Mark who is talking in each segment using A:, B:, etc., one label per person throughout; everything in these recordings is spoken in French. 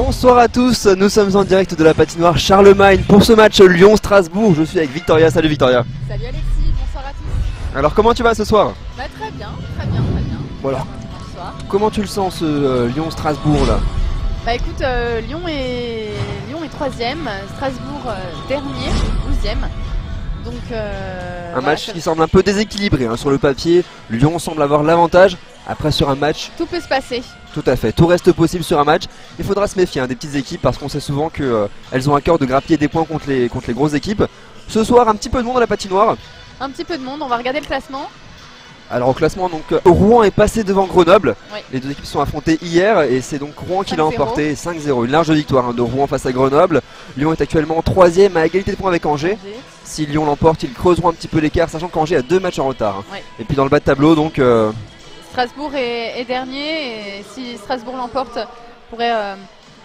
A: Bonsoir à tous, nous sommes en direct de la patinoire Charlemagne pour ce match Lyon-Strasbourg. Je suis avec Victoria. Salut Victoria.
B: Salut Alexis, bonsoir à tous.
A: Alors comment tu vas ce soir?
B: Bah très bien, très bien, très bien.
A: Bon alors,
B: Bonsoir.
A: comment tu le sens ce Lyon-Strasbourg là?
B: Bah écoute, Lyon est 3ème, Strasbourg dernier, 12ème. Donc
A: un match qui semble un peu déséquilibré hein, sur le papier. Lyon semble avoir l'avantage. Après sur un match,
B: tout peut se passer.
A: Tout à fait, tout reste possible sur un match. Il faudra se méfier hein, des petites équipes parce qu'on sait souvent qu'elles ont à cœur de grappiller des points contre les grosses équipes. Ce soir, un petit peu de monde à la patinoire.
B: Un petit peu de monde, on va regarder le classement.
A: Alors au classement, donc Rouen est passé devant Grenoble.
B: Oui.
A: Les deux équipes se sont affrontées hier et c'est donc Rouen qui l'a emporté 5-0. Une large victoire hein, de Rouen face à Grenoble. Lyon est actuellement 3ème à égalité de points avec Angers. Si Lyon l'emporte, ils creuseront un petit peu l'écart, sachant qu'Angers a 2 matchs en retard. Hein.
B: Oui.
A: Et puis dans le bas de tableau, donc
B: Strasbourg est dernier et si Strasbourg l'emporte, pourrait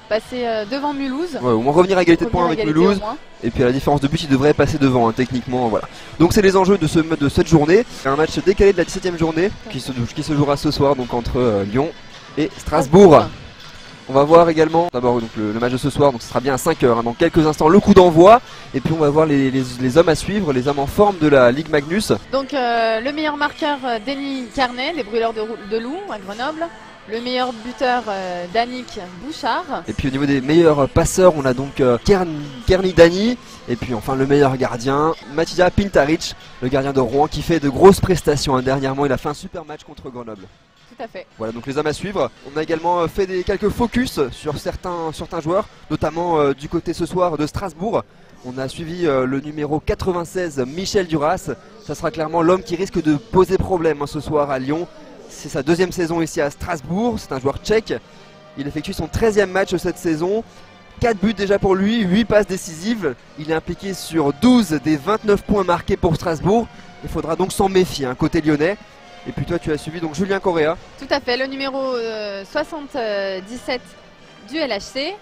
B: passer devant Mulhouse.
A: ouais, au moins revenir à égalité de points avec Mulhouse. Et puis à la différence de but, il devrait passer devant hein, techniquement. Voilà. Donc c'est les enjeux de cette journée. Un match décalé de la 17ème journée qui se jouera ce soir donc entre Lyon et Strasbourg. On va voir également d'abord le match de ce soir, donc ce sera bien à 5h, hein, dans quelques instants le coup d'envoi. Et puis on va voir les hommes à suivre, les hommes en forme de la Ligue Magnus.
B: Donc le meilleur marqueur Denis Carnet, des Brûleurs de Loup à Grenoble. Le meilleur buteur Danick Bouchard.
A: Et puis au niveau des meilleurs passeurs, on a donc Kerny Dany. Et puis enfin le meilleur gardien, Matija Pintaric, le gardien de Rouen qui fait de grosses prestations. Hein. Dernièrement, il a fait un super match contre Grenoble.
B: Tout à fait.
A: Voilà donc les hommes à suivre. On a également fait quelques focus sur certains joueurs, notamment du côté ce soir de Strasbourg. On a suivi le numéro 96 Michel Duras. Ça sera clairement l'homme qui risque de poser problème hein, ce soir à Lyon. C'est sa 2e saison ici à Strasbourg. C'est un joueur tchèque. Il effectue son 13e match cette saison. 4 buts déjà pour lui, 8 passes décisives. Il est impliqué sur 12 des 29 points marqués pour Strasbourg. Il faudra donc s'en méfier hein, côté lyonnais. Et puis toi tu as suivi donc Julien Correa.
B: Tout à fait, le numéro 77 du LHC.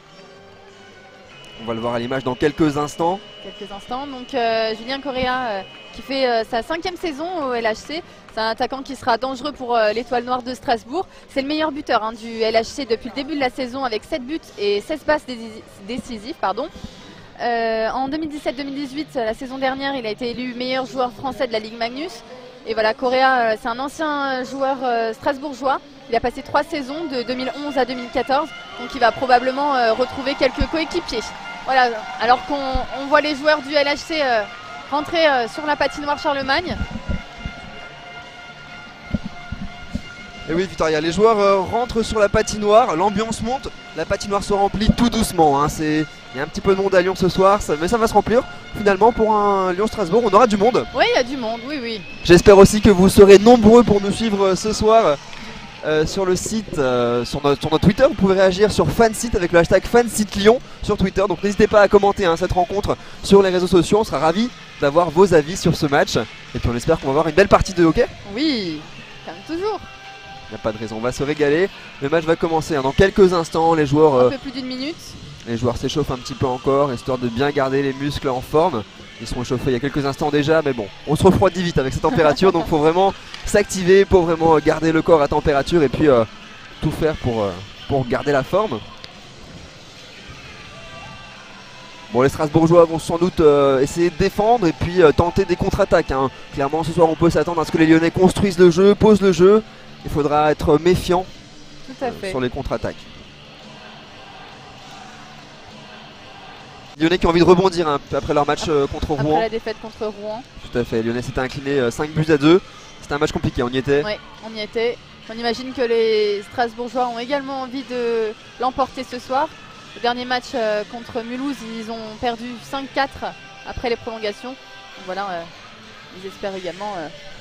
A: On va le voir à l'image dans quelques instants.
B: Donc Julien Correa qui fait sa 5e saison au LHC. C'est un attaquant qui sera dangereux pour l'étoile noire de Strasbourg. C'est le meilleur buteur hein, du LHC depuis le début de la saison avec 7 buts et 16 passes décisives. En 2017-2018, la saison dernière, il a été élu meilleur joueur français de la Ligue Magnus. Et voilà, Correa, c'est un ancien joueur strasbourgeois. Il a passé 3 saisons de 2011 à 2014. Donc il va probablement retrouver quelques coéquipiers. Voilà, alors qu'on voit les joueurs du LHC rentrer sur la patinoire Charlemagne.
A: Et oui Victoria, les joueurs rentrent sur la patinoire, l'ambiance monte, la patinoire se remplit tout doucement. Hein. Il y a un petit peu de monde à Lyon ce soir, mais ça va se remplir. Finalement pour un Lyon-Strasbourg, on aura du monde.
B: Oui, il y a du monde, oui.
A: J'espère aussi que vous serez nombreux pour nous suivre ce soir sur le site, sur notre Twitter. Vous pouvez réagir sur Fansite avec le hashtag FansiteLyon sur Twitter. Donc n'hésitez pas à commenter hein, cette rencontre sur les réseaux sociaux. On sera ravis d'avoir vos avis sur ce match. Et puis on espère qu'on va avoir une belle partie de hockey.
B: Oui, comme toujours.
A: Il n'y a pas de raison, on va se régaler. Le match va commencer hein, dans quelques instants. Les joueurs,
B: un peu plus d'une minute.
A: Les joueurs s'échauffent un petit peu encore, histoire de bien garder les muscles en forme. Ils seront échauffés il y a quelques instants déjà, mais bon, on se refroidit vite avec cette température. Donc il faut vraiment s'activer pour vraiment garder le corps à température et puis tout faire pour garder la forme. Bon, les Strasbourgeois vont sans doute essayer de défendre et puis tenter des contre-attaques. Hein. Clairement, ce soir, on peut s'attendre à ce que les Lyonnais construisent le jeu, posent le jeu. Il faudra être méfiant sur les contre-attaques. Lyonnais qui ont envie de rebondir hein, après leur match contre Rouen.
B: Après la défaite contre Rouen.
A: Tout à fait, Lyonnais s'était incliné 5 buts à 2. C'était un match compliqué, on y était.
B: Oui, on y était. On imagine que les Strasbourgeois ont également envie de l'emporter ce soir. Le dernier match contre Mulhouse, ils ont perdu 5-4 après les prolongations. Donc voilà, ils espèrent également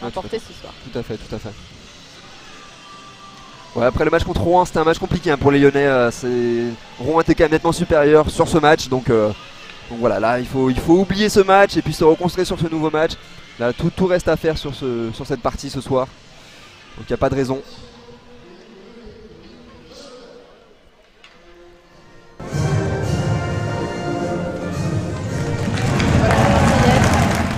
B: l'emporter ce soir.
A: Tout à fait. Ouais, après le match contre Rouen, c'était un match compliqué hein, pour les Lyonnais. Rouen était quand même nettement supérieur sur ce match. Donc voilà, là il faut oublier ce match et puis se reconstruire sur ce nouveau match. Là tout reste à faire sur cette partie ce soir. Donc il n'y a pas de raison.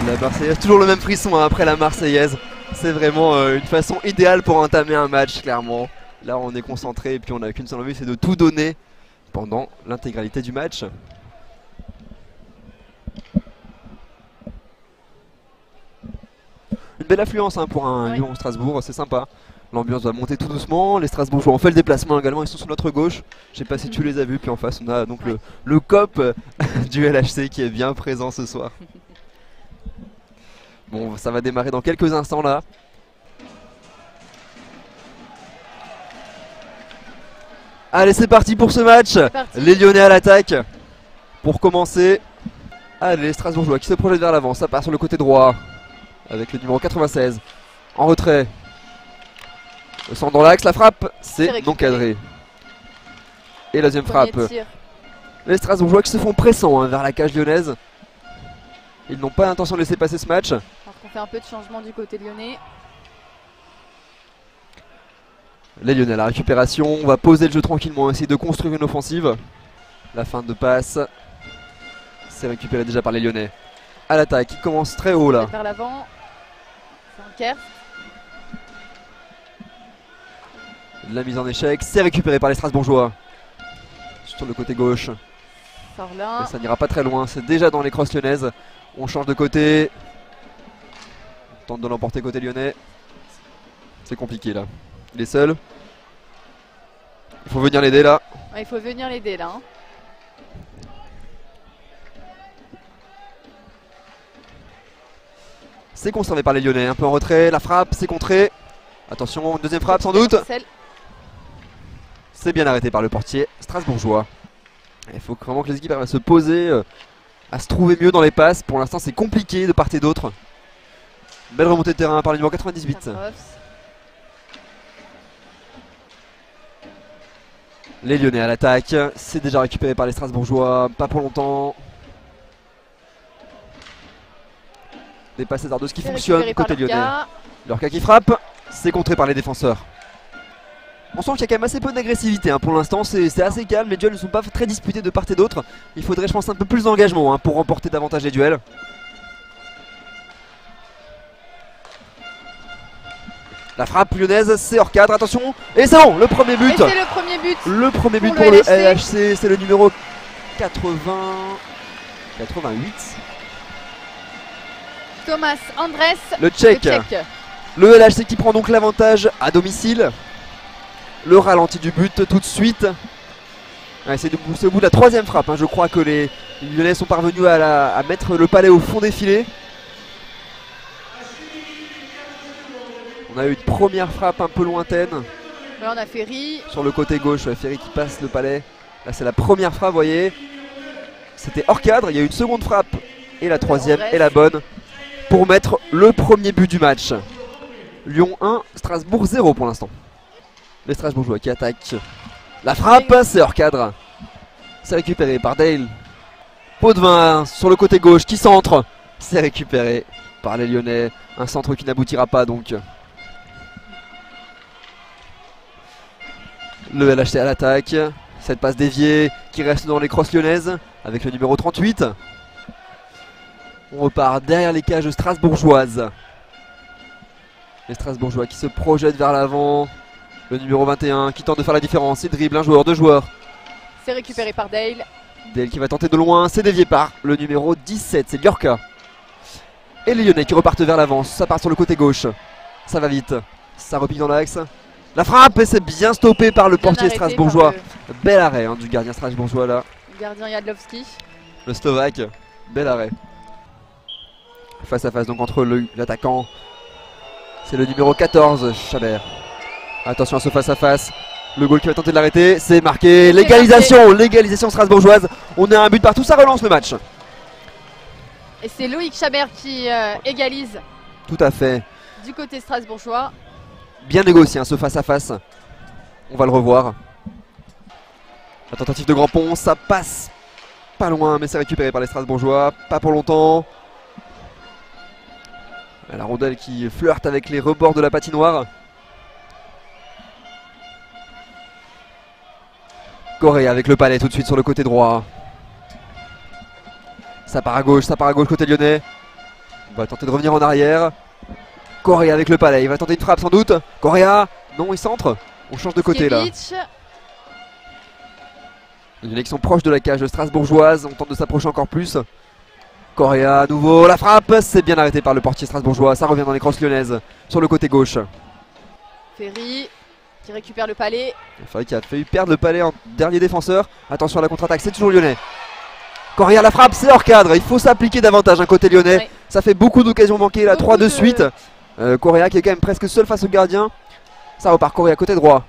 A: La Marseillaise, toujours le même frisson hein, après la Marseillaise. C'est vraiment une façon idéale pour entamer un match, clairement. Là on est concentré et puis on n'a qu'une seule envie, c'est de tout donner pendant l'intégralité du match. Une belle affluence hein, pour un Lyon-Strasbourg, c'est sympa. L'ambiance va monter tout doucement, les Strasbourgeois ont fait le déplacement également, ils sont sur notre gauche. Je sais pas si tu les as vus, puis en face on a donc le COP du LHC qui est bien présent ce soir. Bon, ça va démarrer dans quelques instants là. Allez, c'est parti pour ce match. Les Lyonnais à l'attaque pour commencer. Allez, les Strasbourgeois qui se projettent vers l'avant, ça part sur le côté droit avec le numéro 96 en retrait. Le centre dans l'axe, la frappe, c'est non cadré. Et la deuxième frappe. Les Strasbourgeois qui se font pressants hein, vers la cage lyonnaise. Ils n'ont pas l'intention de laisser passer ce match.
B: Alors qu'on fait un peu de changement du côté lyonnais.
A: Les Lyonnais à la récupération, on va poser le jeu tranquillement, essayer de construire une offensive. La fin de passe, c'est récupéré déjà par les Lyonnais. À l'attaque, il commence très haut là.
B: Vers l'avant, c'est un Kerr.
A: La mise en échec, c'est récupéré par les Strasbourgeois. Sur le côté gauche. Et ça n'ira pas très loin, c'est déjà dans les crosses lyonnaises. On change de côté. On tente de l'emporter côté lyonnais. C'est compliqué là. Il est seul. Il faut venir l'aider là.
B: Ouais, il faut venir l'aider là. Hein.
A: C'est conservé par les Lyonnais, un peu en retrait. La frappe, c'est contré. Attention, une deuxième frappe sans doute. C'est bien arrêté par le portier strasbourgeois. Il faut vraiment que les équipes arrivent à se poser, à se trouver mieux dans les passes. Pour l'instant, c'est compliqué de part et d'autre. Belle remontée de terrain par le numéro 98. Les Lyonnais à l'attaque, c'est déjà récupéré par les Strasbourgeois, pas pour longtemps. Des passes hasardeuses qui fonctionnent côté lyonnais. Lorca qui frappe, c'est contré par les défenseurs. On sent qu'il y a quand même assez peu d'agressivité hein. Pour l'instant c'est assez calme, les duels ne sont pas très disputés de part et d'autre. Il faudrait je pense un peu plus d'engagement hein, pour remporter davantage les duels. La frappe lyonnaise, c'est hors cadre, attention. Et c'est bon, le premier but.
B: Et c'est le premier but.
A: Le premier but pour le LHC, c'est le numéro 88.
B: Thomas Andres,
A: le Tchèque. Le LHC qui prend donc l'avantage à domicile. Le ralenti du but tout de suite. Ouais, c'est au bout de la troisième frappe. Hein. Je crois que les Lyonnais sont parvenus à mettre le palais au fond des filets. On a eu une première frappe un peu lointaine.
B: Là on a Ferry.
A: Sur le côté gauche, Ferry qui passe le palais. Là c'est la première frappe, vous voyez. C'était hors cadre, il y a eu une seconde frappe. Et la troisième est la bonne pour mettre le premier but du match. Lyon 1, Strasbourg 0 pour l'instant. Les Strasbourgeois qui attaquent. La frappe, c'est hors cadre. C'est récupéré par Dale. Potvin sur le côté gauche qui centre. C'est récupéré par les Lyonnais. Un centre qui n'aboutira pas donc. Le LHC à l'attaque. Cette passe déviée qui reste dans les crosses lyonnaises avec le numéro 38. On repart derrière les cages strasbourgeoises. Les Strasbourgeois qui se projettent vers l'avant. Le numéro 21 qui tente de faire la différence. Il dribble un joueur, deux joueurs.
B: C'est récupéré par Dale.
A: Dale qui va tenter de loin. C'est dévié par le numéro 17. C'est Lorca. Et les Lyonnais qui repartent vers l'avant. Ça part sur le côté gauche. Ça va vite. Ça repique dans l'axe. La frappe et c'est bien stoppé par le portier strasbourgeois. Bel arrêt hein, du gardien strasbourgeois là.
B: Le gardien Jadlowski.
A: Le Slovaque. Bel arrêt. Face à face donc entre l'attaquant. C'est le numéro 14, Chabert. Attention à ce face à face. Le goal qui va tenter de l'arrêter. C'est marqué. L'égalisation. L'égalisation strasbourgeoise. On a un but partout. Ça relance le match.
B: Et c'est Loïc Chabert qui égalise.
A: Tout à fait.
B: Du côté strasbourgeois.
A: Bien négocié hein, ce face à face. On va le revoir. La tentative de grand pont. Ça passe pas loin. Mais c'est récupéré par les Strasbourgeois. Pas pour longtemps. La rondelle qui flirte avec les rebords de la patinoire. Correa avec le palais tout de suite sur le côté droit. Ça part à gauche côté lyonnais. On va tenter de revenir en arrière. Correa avec le palais, il va tenter une frappe sans doute. Correa, non il centre. On change de côté là. Les Lyonnais qui sont proches de la cage strasbourgeoise, on tente de s'approcher encore plus. Correa à nouveau, la frappe, c'est bien arrêté par le portier strasbourgeois, ça revient dans les crosses lyonnaises sur le côté gauche.
B: Ferry qui récupère le palais.
A: Ferry qui a failli perdre le palais en dernier défenseur. Attention à la contre-attaque, c'est toujours lyonnais. Correa la frappe, c'est hors cadre, il faut s'appliquer davantage un côté lyonnais.
B: Ouais.
A: Ça fait beaucoup d'occasions manquées, là, 3 de
B: de
A: suite. Correa qui est quand même presque seul face au gardien. Ça repart, Correa côté droit.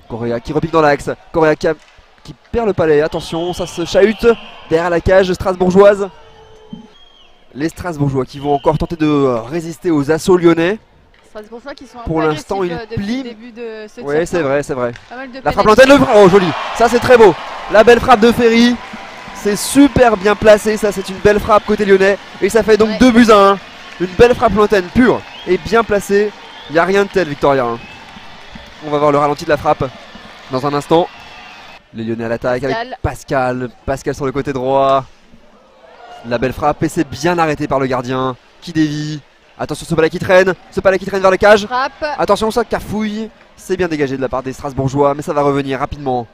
A: Correa qui repique dans l'axe. Correa qui perd le palais, attention, ça se chahute derrière la cage strasbourgeoise. Les Strasbourgeois qui vont encore tenter de résister aux assauts lyonnais.
B: Strasbourgeois qui sont un
A: Pour
B: peu
A: l'instant,
B: agressifs,
A: ils
B: depuis
A: plient.
B: le début de ce
A: Ouais, c'est
B: tir-temps.
A: vrai, c'est vrai.
B: Pas mal de
A: La frappe
B: pénalités.
A: l'antenne, oh joli, ça c'est très beau. La belle frappe de Ferry, c'est super bien placé, ça c'est une belle frappe côté lyonnais. Et ça fait donc
B: Ouais.
A: 2 buts à 1. Une belle frappe l'antenne pure et bien placée. Il n'y a rien de tel, Victoria. Hein. On va voir le ralenti de la frappe dans un instant. Les Lyonnais à l'attaque avec
B: Pascal.
A: Pascal sur le côté droit. La belle frappe et c'est bien arrêté par le gardien qui dévie. Attention ce balai qui traîne vers la cage.
B: Frappe.
A: Attention ça cafouille. C'est bien dégagé de la part des Strasbourgeois mais ça va revenir rapidement.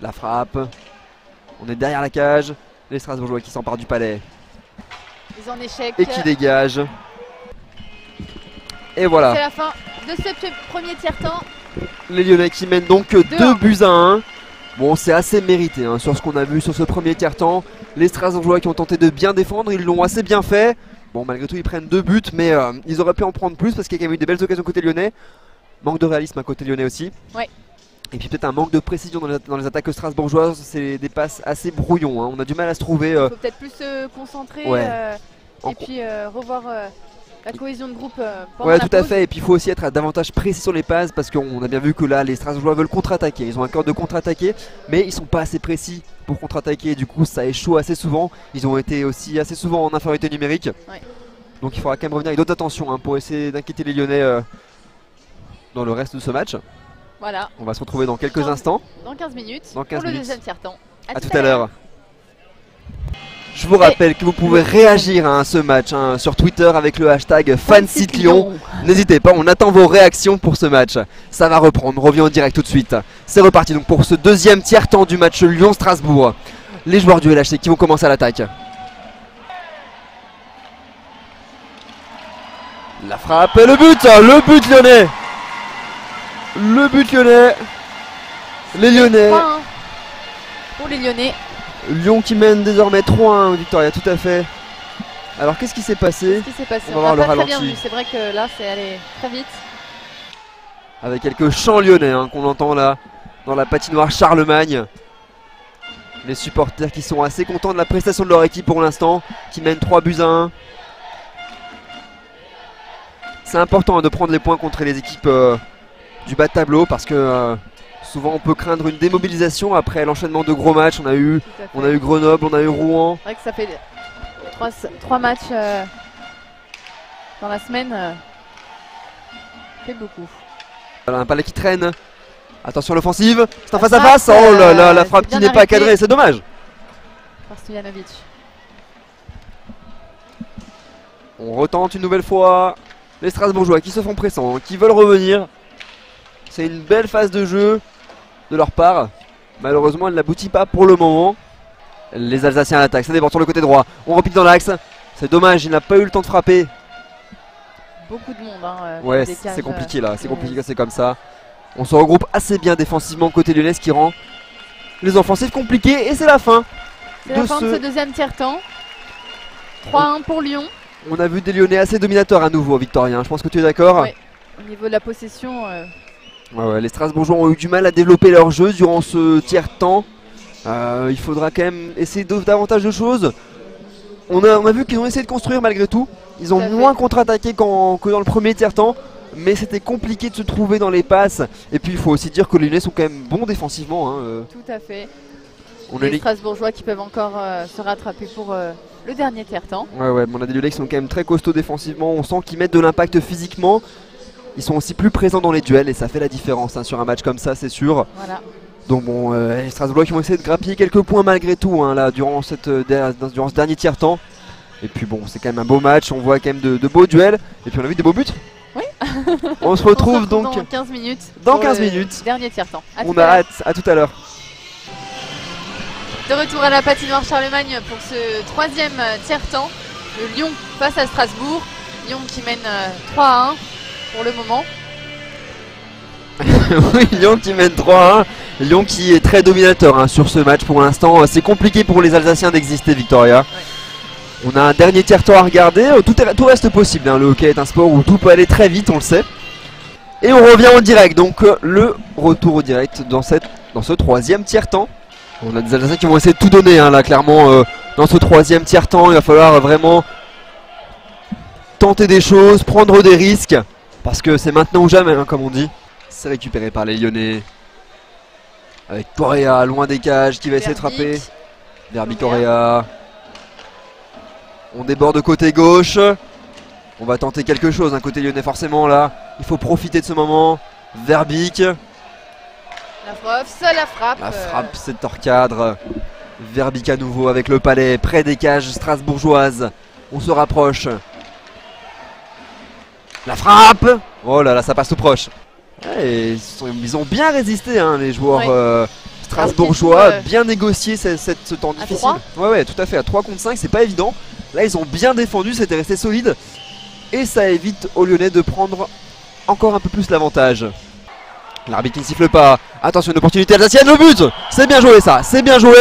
A: La frappe. On est derrière la cage. Les Strasbourgeois qui s'emparent du palais
B: Ils en échec.
A: et qui dégagent. Et voilà.
B: C'est la fin de ce premier tiers-temps.
A: Les Lyonnais qui mènent donc 2 buts à 1. Bon, c'est assez mérité hein, sur ce qu'on a vu sur ce premier tiers-temps. Les Strasbourgeois qui ont tenté de bien défendre, ils l'ont assez bien fait. Bon, malgré tout, ils prennent 2 buts, mais ils auraient pu en prendre plus parce qu'il y a quand même eu des belles occasions côté lyonnais. Manque de réalisme à côté lyonnais aussi.
B: Ouais.
A: Et puis peut-être un manque de précision dans les attaques strasbourgeoises. C'est des passes assez brouillons. Hein. On a du mal à se trouver.
B: Il faut peut-être plus se concentrer
A: Ouais.
B: et puis revoir la cohésion de groupe pendant
A: Ouais,
B: la
A: tout à
B: pause.
A: fait. Et puis il faut aussi être davantage précis sur les passes parce qu'on a bien vu que là, les Strasbourgeois veulent contre-attaquer. Ils ont un cœur de contre-attaquer, mais ils sont pas assez précis pour contre-attaquer. Et du coup, ça échoue assez souvent. Ils ont été aussi assez souvent en infériorité numérique.
B: Ouais.
A: Donc il faudra quand même revenir avec d'autres attentions hein, pour essayer d'inquiéter les Lyonnais dans le reste de ce match.
B: Voilà,
A: On va se retrouver dans quelques
B: 15
A: instants.
B: dans 15 minutes
A: Dans 15
B: pour le
A: minutes.
B: deuxième tiers-temps.
A: A tout à l'heure. Je vous rappelle que vous pouvez réagir à ce match hein, sur Twitter avec le hashtag FansitLyon. N'hésitez pas, on attend vos réactions pour ce match. Ça va reprendre, on revient en direct tout de suite. C'est reparti donc pour ce deuxième tiers-temps du match Lyon-Strasbourg. Les joueurs du LHC qui vont commencer à l'attaque. La frappe et le but lyonnais. Le but lyonnais. Les Lyonnais.
B: 3-1 pour les Lyonnais.
A: Lyon qui mène désormais 3-1, Victoria, tout à fait. Alors qu'est-ce qui s'est passé?
B: Qu'est-ce qui s'est passé?
A: On va voir
B: n'a
A: le
B: pas très bien
A: ralenti.
B: vu. C'est vrai que là, c'est allé très vite.
A: Avec quelques chants lyonnais hein, qu'on entend là dans la patinoire Charlemagne. Les supporters qui sont assez contents de la prestation de leur équipe pour l'instant, qui mènent 3 buts à 1. C'est important hein, de prendre les points contre les équipes du bas de tableau parce que souvent on peut craindre une démobilisation après l'enchaînement de gros matchs. On a eu Grenoble, on a eu Rouen.
B: C'est vrai que ça fait 3 matchs dans la semaine. Ça fait beaucoup.
A: Voilà, un palais qui traîne. Attention l'offensive, c'est un
B: La
A: face à face.
B: frappe,
A: Oh là là, la
B: c'est
A: frappe qui
B: bien
A: n'est pas
B: arrêté.
A: cadrée, c'est dommage.
B: Par Stojanovic.
A: On retente une nouvelle fois. Les Strasbourgeois qui se font pressants, qui veulent revenir. C'est une belle phase de jeu de leur part. Malheureusement, elle n'aboutit pas pour le moment. Les Alsaciens à l'attaque, ça déborde sur le côté droit. On repique dans l'axe. C'est dommage, il n'a pas eu le temps de frapper.
B: Beaucoup de monde. Hein,
A: Ouais,
B: des cages,
A: c'est compliqué là, c'est
B: ouais.
A: compliqué, c'est comme ça. On se regroupe assez bien défensivement côté lyonnais, ce qui rend les offensives compliquées. Et c'est la fin.
B: C'est la fin de ce deuxième tiers-temps. 3-1 pour Lyon.
A: On a vu des Lyonnais assez dominateurs à nouveau, Victorien. Je pense que tu es d'accord.
B: Ouais. Au niveau de la possession,
A: Ouais, les Strasbourgeois ont eu du mal à développer leur jeu durant ce tiers-temps. Il faudra quand même essayer davantage de choses. On a vu qu'ils ont essayé de construire malgré tout. Ils ont
B: Tout à fait.
A: moins contre-attaqué que dans le premier tiers-temps. Mais c'était compliqué de se trouver dans les passes. Et puis il faut aussi dire que les Lyonnais sont quand même bons défensivement. Hein.
B: tout à fait.
A: On a
B: Les
A: les-
B: Strasbourgeois qui peuvent encore se rattraper pour le dernier tiers-temps.
A: Ouais, mais on a des Lyonnais qui sont quand même très costauds défensivement. On sent qu'ils mettent de l'impact physiquement. Ils sont aussi plus présents dans les duels et ça fait la différence hein, sur un match comme ça, c'est sûr.
B: Voilà.
A: Donc bon, les Strasbourgeois qui vont essayer de grappiller quelques points malgré tout hein, là, durant ce dernier tiers-temps. Et puis bon, c'est quand même un beau match, on voit quand même de beaux duels. Et puis on a vu des beaux buts.
B: Oui.
A: On se retrouve donc
B: dans 15 minutes.
A: dans
B: pour
A: 15
B: le
A: minutes.
B: Dernier tiers-temps. À
A: On
B: tout à
A: a
B: l'heure.
A: hâte, à tout à l'heure.
B: De retour à la patinoire Charlemagne pour ce troisième tiers-temps. Le Lyon face à Strasbourg. Lyon qui mène 3-1 pour le moment.
A: Oui, Lyon qui mène 3-1. Lyon qui est très dominateur hein, sur ce match pour l'instant. C'est compliqué pour les Alsaciens d'exister, Victoria. Ouais. On a un dernier tiers-temps à regarder. Tout reste possible. Hein. Le hockey est un sport où tout peut aller très vite, on le sait. Et on revient en direct. Donc le retour au direct dans ce troisième tiers-temps. On a des Alsaciens qui vont essayer de tout donner hein, là clairement dans ce troisième tiers-temps. Il va falloir vraiment tenter des choses, prendre des risques. Parce que c'est maintenant ou jamais hein, comme on dit. C'est récupéré par les Lyonnais. Avec Correa loin des cages qui va essayer de frapper. Verbeek Correa. On déborde côté gauche. On va tenter quelque chose, un côté lyonnais forcément là. Il faut profiter de ce moment. Verbeek.
B: La frappe.
A: La frappe, c'est hors cadre. Verbeek à nouveau avec le palais près des cages strasbourgeoises. On se rapproche. La frappe. Oh là là, ça passe tout proche. Ouais, ils ont bien résisté hein, les joueurs strasbourgeois. Bien négocié ce temps difficile. Ouais, tout à fait. À 3 contre 5, c'est pas évident. Là, ils ont bien défendu, c'était resté solide. Et ça évite aux Lyonnais de prendre encore un peu plus l'avantage. L'arbitre qui ne siffle pas. Attention, une opportunité alsacienne, le but. C'est bien joué ça, c'est bien joué.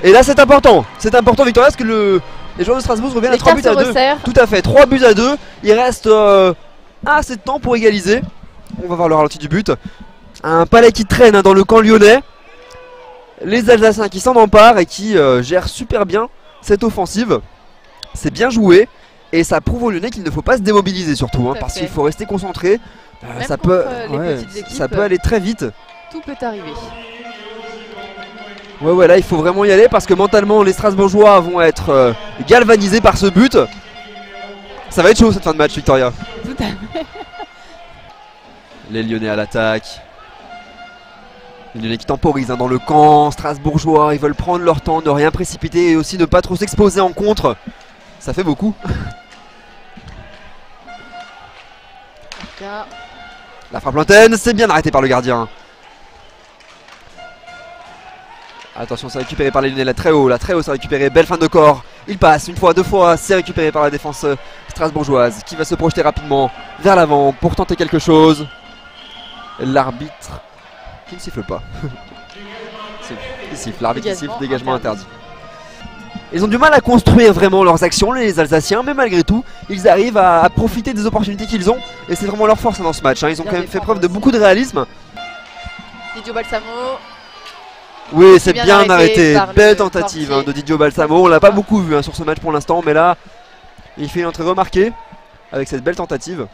A: Et là c'est important. C'est important Victoria parce que les joueurs de Strasbourg reviennent à 3 buts à 2. Tout à fait, 3 buts à 2. Il reste assez de temps pour égaliser. On va voir le ralenti du but. Un palais qui traîne hein, dans le camp lyonnais. Les Alsaciens qui s'en emparent et qui gèrent super bien cette offensive. C'est bien joué. Et ça prouve aux Lyonnais qu'il ne faut pas se démobiliser surtout hein, parce qu'il faut rester concentré. Ça peut aller très vite.
B: Tout peut arriver.
A: Ouais, là il faut vraiment y aller parce que mentalement les Strasbourgeois vont être galvanisés par ce but. Ça va être chaud cette fin de match, Victoria.
B: Tout à fait.
A: Les Lyonnais à l'attaque. Les Lyonnais qui temporisent hein, dans le camp strasbourgeois. Ils veulent prendre leur temps, ne rien précipiter et aussi ne pas trop s'exposer en contre. Ça fait beaucoup. La frappe lointaine, c'est bien arrêté par le gardien. Attention, c'est récupéré par les Lyonnais, là très haut, c'est récupéré, belle fin de corps. Il passe une fois, deux fois, c'est récupéré par la défense strasbourgeoise qui va se projeter rapidement vers l'avant pour tenter quelque chose. L'arbitre qui ne siffle pas. Il siffle, l'arbitre qui siffle, dégagement interdit. Ils ont du mal à construire vraiment leurs actions, les Alsaciens, mais malgré tout, ils arrivent à profiter des opportunités qu'ils ont. Et c'est vraiment leur force dans ce match. Hein. Ils ont quand même fait preuve de beaucoup de réalisme.
B: Didio Balsamo.
A: Oui, c'est bien arrêté. Belle tentative hein, de Didio Balsamo. On l'a pas beaucoup vu hein, sur ce match pour l'instant, mais là, il fait une entrée remarquée avec cette belle tentative.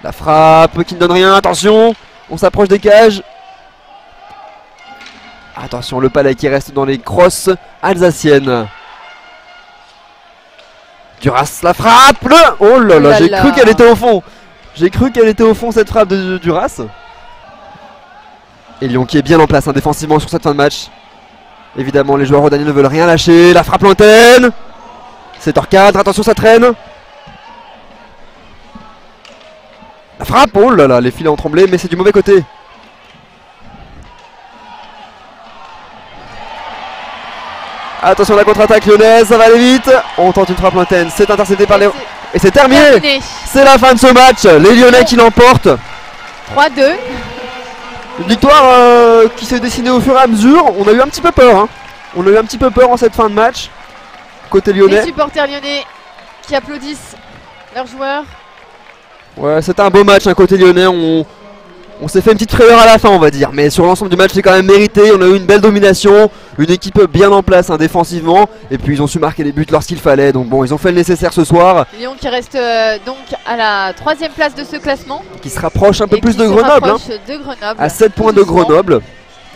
A: La frappe qui ne donne rien. Attention, on s'approche des cages. Attention, le palais qui reste dans les crosses alsaciennes. Duras, la frappe. Oh là là, j'ai cru qu'elle était au fond. J'ai cru qu'elle était au fond cette frappe de Duras. Et Lyon qui est bien en place hein, défensivement sur cette fin de match. Évidemment, les joueurs rodaniens ne veulent rien lâcher. La frappe lointaine. C'est hors cadre, attention, ça traîne. La frappe, oh là là, les filets ont tremblé, mais c'est du mauvais côté. Attention la contre-attaque lyonnaise, ça va aller vite. On tente une frappe lointaine, c'est intercepté par les... Et c'est terminé. C'est la fin de ce match, les Lyonnais qui l'emportent
B: 3-2.
A: Une victoire qui s'est dessinée au fur et à mesure. On a eu un petit peu peur hein. On a eu un petit peu peur en cette fin de match côté lyonnais.
B: Les supporters lyonnais qui applaudissent leurs joueurs.
A: Ouais, c'était un beau match hein, côté lyonnais. On s'est fait une petite frayeur à la fin on va dire. Mais sur l'ensemble du match c'est quand même mérité. On a eu une belle domination. Une équipe bien en place hein, défensivement. Et puis ils ont su marquer les buts lorsqu'il fallait. Donc bon, ils ont fait le nécessaire ce soir.
B: Lyon qui reste donc à la 3e place de ce classement.
A: Qui se rapproche un peu plus de Grenoble, à 7 points de Grenoble.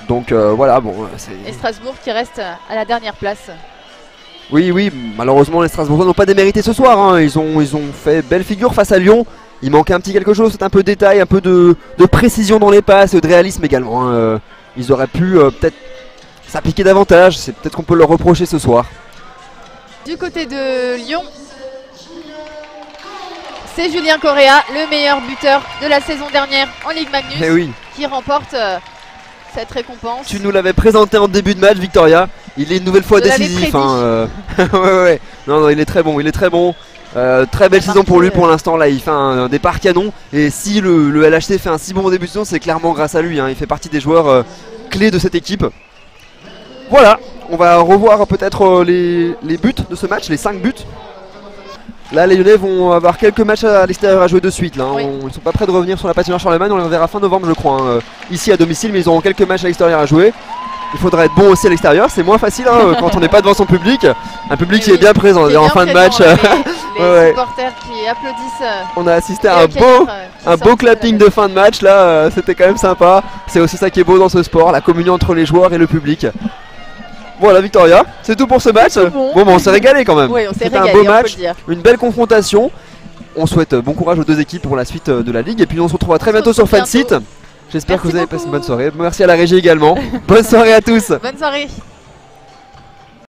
A: Donc voilà, bon.
B: Et Strasbourg qui reste à la dernière place.
A: Oui, malheureusement les Strasbourgeois n'ont pas démérité ce soir hein. Ils ont fait belle figure face à Lyon. Il manquait un petit quelque chose, c'est un peu de détail, un peu de précision dans les passes et de réalisme également hein. Ils auraient pu peut-être s'appliquer davantage, c'est peut-être qu'on peut leur reprocher ce soir.
B: Du côté de Lyon, c'est Julien Correa, le meilleur buteur de la saison dernière en Ligue Magnus, qui remporte cette récompense.
A: Tu nous l'avais présenté en début de match, Victoria. Il est une nouvelle fois
B: Je l'avais
A: décisif.
B: prédit.
A: Ouais. Non, il est très bon. Il est très bon. Très belle saison pour lui pour l'instant. Là, il fait un départ canon. Et si le LHC fait un si bon début de saison, c'est clairement grâce à lui. Hein. Il fait partie des joueurs clés de cette équipe. Voilà, on va revoir peut-être les buts de ce match, les 5 buts. Là, les Lyonnais vont avoir quelques matchs à l'extérieur à jouer de suite. Là, hein.
B: Oui.
A: Ils ne sont pas prêts de revenir sur la patinoire Charlemagne. On les verra fin novembre, je crois, hein, ici à domicile. Mais ils auront quelques matchs à l'extérieur à jouer. Il faudra être bon aussi à l'extérieur. C'est moins facile hein, quand on n'est pas devant son public. Un public qui est bien présent. En fin de match,
B: les supporters qui applaudissent.
A: On a assisté à un beau clapping de fin de match. Là, c'était quand même sympa. C'est aussi ça qui est beau dans ce sport, la communion entre les joueurs et le public. Voilà Victoria, c'est tout pour ce match. Bon, on s'est régalé quand même.
B: Oui, on s'est
A: C'était
B: régalé,
A: un beau
B: on peut
A: match,
B: le dire.
A: une belle confrontation. On souhaite bon courage aux deux équipes pour la suite de la ligue. Et puis on se retrouvera très bientôt sur Fansite. J'espère que vous avez passé une bonne soirée. Merci à la régie également. Bonne soirée à tous.
B: Bonne soirée.